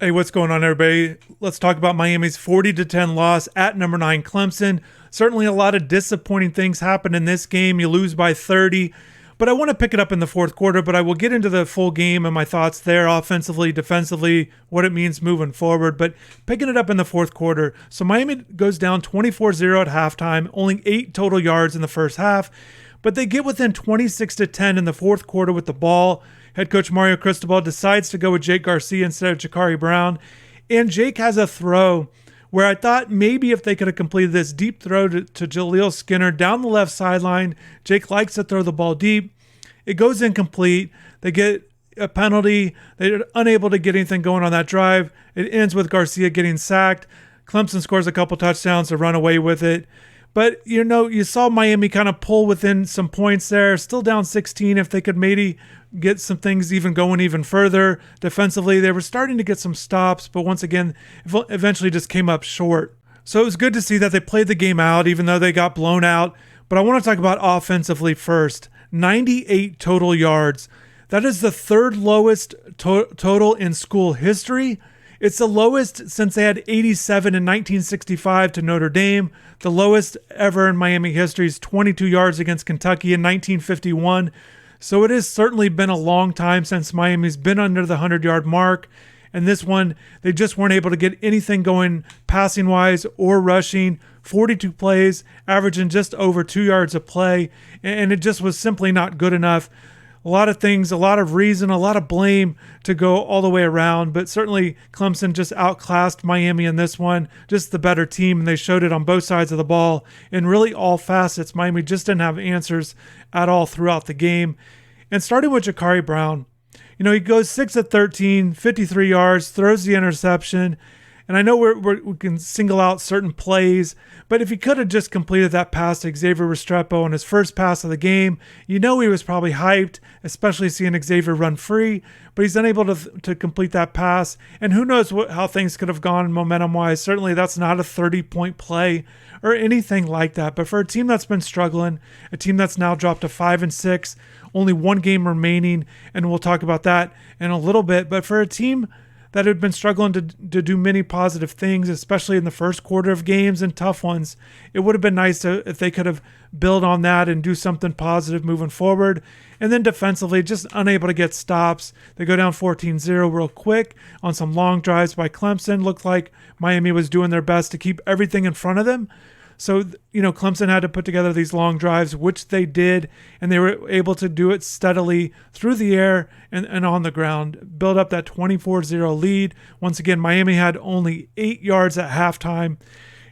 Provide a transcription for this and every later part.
Hey, what's going on, everybody? Let's talk about Miami's 40-10 loss at number 9 Clemson. Certainly a lot of disappointing things happened in this game. You lose by 30, but I want to pick it up in the fourth quarter, but I will get into the full game and my thoughts there, offensively, defensively, what it means moving forward, but picking it up in the fourth quarter. So Miami goes down 24-0 at halftime, only 8 total yards in the first half, but they get within 26-10 in the fourth quarter with the ball. Head coach Mario Cristobal decides to go with Jake Garcia instead of Ja'Carri Brown. And Jake has a throw where I thought maybe if they could have completed this deep throw to Jaleel Skinner down the left sideline. Jake likes to throw the ball deep. It goes incomplete. They get a penalty. They're unable to get anything going on that drive. It ends with Garcia getting sacked. Clemson scores a couple touchdowns to run away with it. But, you saw Miami kind of pull within some points there. Still down 16 if they could maybe get some things even going even further. Defensively, they were starting to get some stops, but once again, eventually just came up short. So it was good to see that they played the game out, even though they got blown out. But I want to talk about offensively first. 98 total yards. That is the third lowest total in school history. It's the lowest since they had 87 in 1965 to Notre Dame. The lowest ever in Miami history is 22 yards against Kentucky in 1951. So it has certainly been a long time since Miami's been under the 100-yard mark. And this one, they just weren't able to get anything going passing-wise or rushing. 42 plays, averaging just over 2 yards a play. And it just was simply not good enough. A lot of things, a lot of reason, a lot of blame to go all the way around. But certainly Clemson just outclassed Miami in this one. Just the better team, and they showed it on both sides of the ball. In really all facets, Miami just didn't have answers at all throughout the game. And starting with Ja'Carri Brown, he goes 6 of 13, 53 yards, throws the interception. And I know we can single out certain plays, but if he could have just completed that pass to Xavier Restrepo on his first pass of the game, he was probably hyped, especially seeing Xavier run free, but he's unable to complete that pass. And who knows how things could have gone momentum-wise. Certainly that's not a 30-point play or anything like that. But for a team that's been struggling, a team that's now dropped to 5-6, only one game remaining, and we'll talk about that in a little bit. But for a team that had been struggling to do many positive things, especially in the first quarter of games and tough ones, it would have been nice if they could have built on that and do something positive moving forward. And then defensively, just unable to get stops. They go down 14-0 real quick on some long drives by Clemson. Looked like Miami was doing their best to keep everything in front of them. So, Clemson had to put together these long drives, which they did, and they were able to do it steadily through the air and on the ground, build up that 24-0 lead. Once again, Miami had only 8 yards at halftime.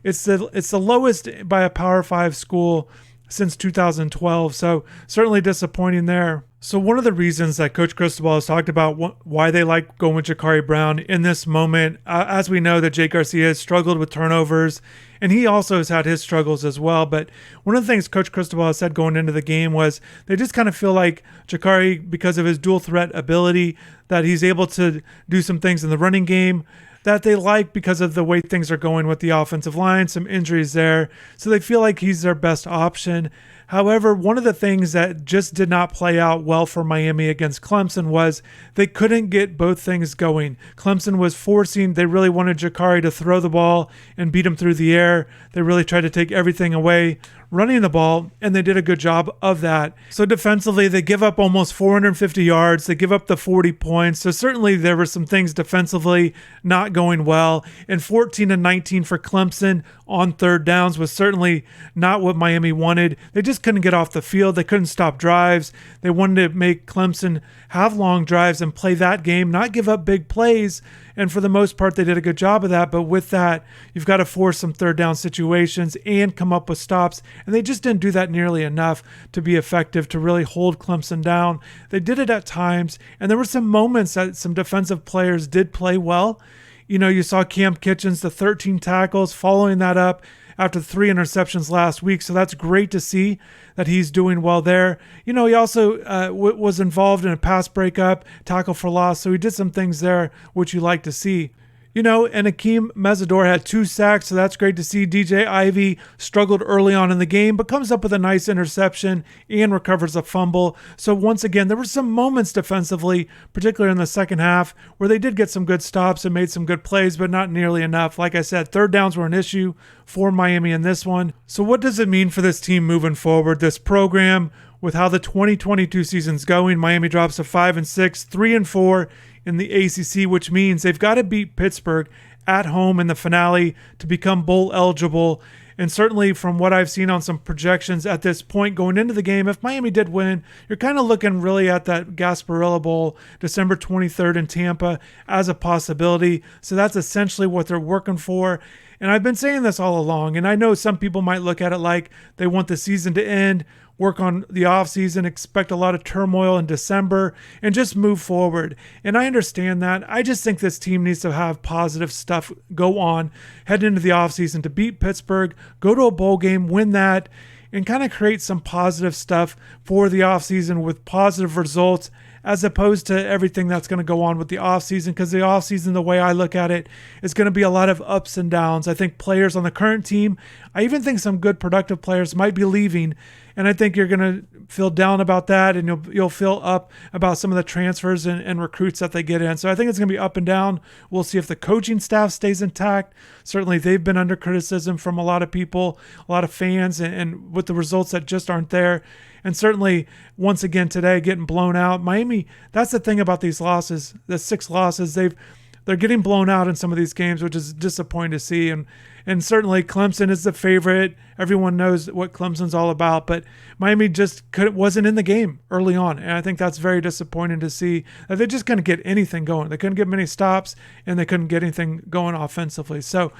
It's the lowest by a Power 5 school since 2012, so certainly disappointing there. So one of the reasons that Coach Cristobal has talked about why they like going with Ja'Carri Brown in this moment, as we know that Jake Garcia has struggled with turnovers, and he also has had his struggles as well. But one of the things Coach Cristobal has said going into the game was they just kind of feel like Ja'Carri, because of his dual threat ability, that he's able to do some things in the running game that they like because of the way things are going with the offensive line, some injuries there. So they feel like he's their best option. However, one of the things that just did not play out well for Miami against Clemson was they couldn't get both things going. Clemson was forcing, they really wanted Ja'Carri to throw the ball and beat him through the air. They really tried to take everything away running the ball, and they did a good job of that. So defensively, they give up almost 450 yards. They give up the 40 points. So certainly there were some things defensively not going well. And 14-19 for Clemson on third downs was certainly not what Miami wanted. They just couldn't get off the field. They couldn't stop drives. They wanted to make Clemson have long drives and play that game, not give up big plays. And for the most part, they did a good job of that. But with that, you've got to force some third down situations and come up with stops. And they just didn't do that nearly enough to be effective, to really hold Clemson down. They did it at times. And there were some moments that some defensive players did play well. You saw Cam Kitchens, the 13 tackles, following that up after 3 interceptions last week. So that's great to see that he's doing well there. He also was involved in a pass breakup, tackle for loss. So he did some things there, which you like to see. And Akeem Mesidor had 2 sacks, so that's great to see. DJ Ivey struggled early on in the game, but comes up with a nice interception and recovers a fumble. So once again, there were some moments defensively, particularly in the second half, where they did get some good stops and made some good plays, but not nearly enough. Like I said, third downs were an issue for Miami in this one. So what does it mean for this team moving forward, this program, with how the 2022 season's going? Miami drops to 5-6, 3-4 in the ACC, which means they've got to beat Pittsburgh at home in the finale to become bowl eligible. And certainly from what I've seen on some projections at this point going into the game, if Miami did win, you're kind of looking really at that Gasparilla Bowl, December 23rd in Tampa, as a possibility. So that's essentially what they're working for. And I've been saying this all along, and I know some people might look at it like they want the season to end, work on the offseason, expect a lot of turmoil in December, and just move forward. And I understand that. I just think this team needs to have positive stuff go on, head into the offseason to beat Pittsburgh, go to a bowl game, win that, and kind of create some positive stuff for the offseason with positive results, as opposed to everything that's going to go on with the offseason. Because the offseason, the way I look at it, is going to be a lot of ups and downs. I think players on the current team, I even think some good productive players might be leaving, and I think you're going to feel down about that, and you'll feel up about some of the transfers and recruits that they get in. So I think it's going to be up and down. We'll see if the coaching staff stays intact. Certainly they've been under criticism from a lot of people, a lot of fans, and with the results that just aren't there. And certainly, once again today, getting blown out. Miami, that's the thing about these losses, the 6 losses, they're getting blown out in some of these games, which is disappointing to see. And certainly Clemson is the favorite. Everyone knows what Clemson's all about, but Miami just wasn't in the game early on. And I think that's very disappointing to see that they just couldn't get anything going. They couldn't get many stops, and they couldn't get anything going offensively. So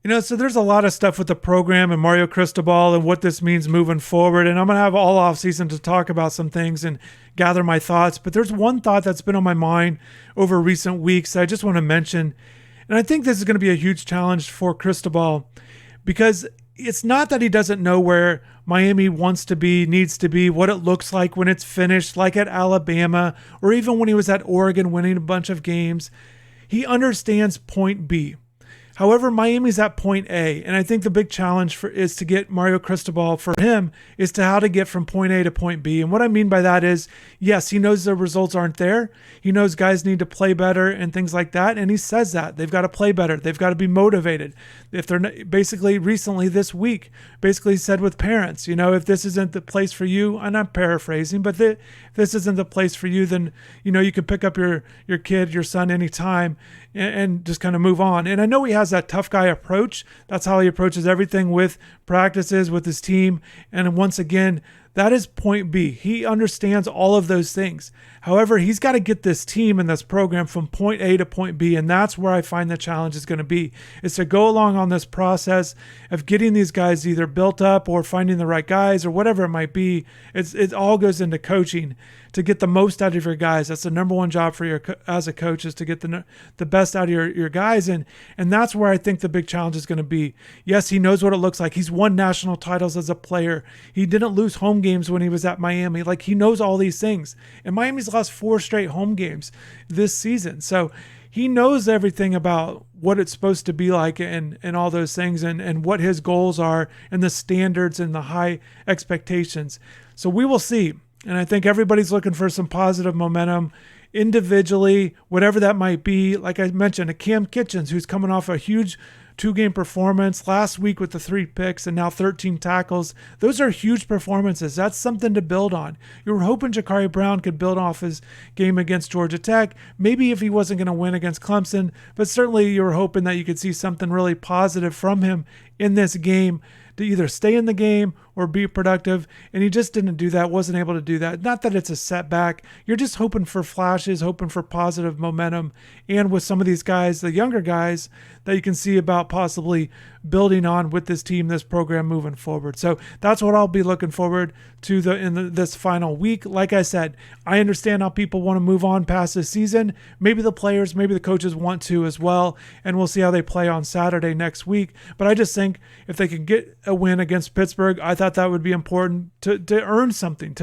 there's a lot of stuff with the program and Mario Cristobal and what this means moving forward. And I'm going to have all offseason to talk about some things and gather my thoughts. But there's one thought that's been on my mind over recent weeks that I just want to mention. And I think this is going to be a huge challenge for Cristobal, because it's not that he doesn't know where Miami wants to be, needs to be, what it looks like when it's finished, like at Alabama, or even when he was at Oregon winning a bunch of games. He understands point B. However, Miami's at point A, and I think the big challenge is to get Mario Cristobal, for him, is to how to get from point A to point B. And what I mean by that is, yes, he knows the results aren't there. He knows guys need to play better and things like that, and he says that. They've got to play better. They've got to be motivated. If they're not, basically recently this week, basically said with parents, if this isn't the place for you, and I'm paraphrasing, but if this isn't the place for you, then, you can pick up your kid, your son anytime and just kind of move on. And I know he has that tough guy approach. That's how he approaches everything with practices, with his team. And once again, that is point B. He understands all of those things. However, he's got to get this team and this program from point A to point B, and that's where I find the challenge is going to be, is to go along on this process of getting these guys either built up or finding the right guys or whatever it might be. It all goes into coaching to get the most out of your guys. That's the number one job for you as a coach, is to get the best out of your guys, and that's where I think the big challenge is going to be. Yes, he knows what it looks like. He's won national titles as a player. He didn't lose home games when he was at Miami. Like, he knows all these things. And Miami's lost 4 straight home games this season. So he knows everything about what it's supposed to be like and all those things, and what his goals are and the standards and the high expectations. So we will see. And I think everybody's looking for some positive momentum individually, whatever that might be. Like I mentioned, a Cam Kitchens, who's coming off a huge 2-game performance last week with the 3 picks and now 13 tackles. Those are huge performances. That's something to build on. You were hoping Jakari Brown could build off his game against Georgia Tech, maybe if he wasn't going to win against Clemson, but certainly you were hoping that you could see something really positive from him in this game to either stay in the game or be productive, and he just didn't do that, wasn't able to do that. Not that it's a setback. You're just hoping for flashes, hoping for positive momentum, and with some of these guys, the younger guys, that you can see about possibly building on with this team, this program moving forward. So that's what I'll be looking forward to this final week. Like I said, I understand how people want to move on past this season. Maybe the players, maybe the coaches want to as well, and we'll see how they play on Saturday next week. But I just think if they could get a win against Pittsburgh, I thought that would be important to earn something.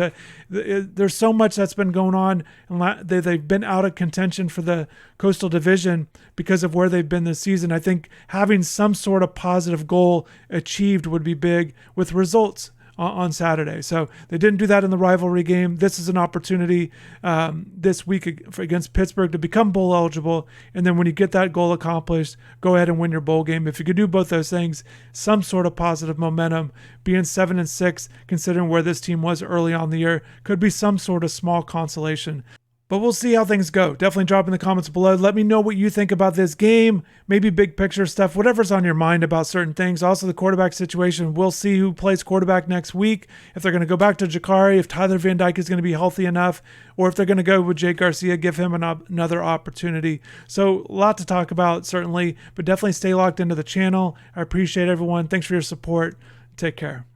There's so much that's been going on, and they've been out of contention for the Coastal Division because of where they've been this season. I think having some sort of positive goal achieved would be big with results on Saturday. So they didn't do that in the rivalry game. This is an opportunity this week against Pittsburgh to become bowl eligible. And then when you get that goal accomplished, go ahead and win your bowl game. If you could do both those things, some sort of positive momentum, being 7-6, considering where this team was early on the year, could be some sort of small consolation. But we'll see how things go. Definitely drop in the comments below. Let me know what you think about this game, maybe big picture stuff, whatever's on your mind about certain things. Also, the quarterback situation. We'll see who plays quarterback next week, if they're going to go back to Jakari, if Tyler Van Dyke is going to be healthy enough, or if they're going to go with Jake Garcia, give him another opportunity. So a lot to talk about, certainly, but definitely stay locked into the channel. I appreciate everyone. Thanks for your support. Take care.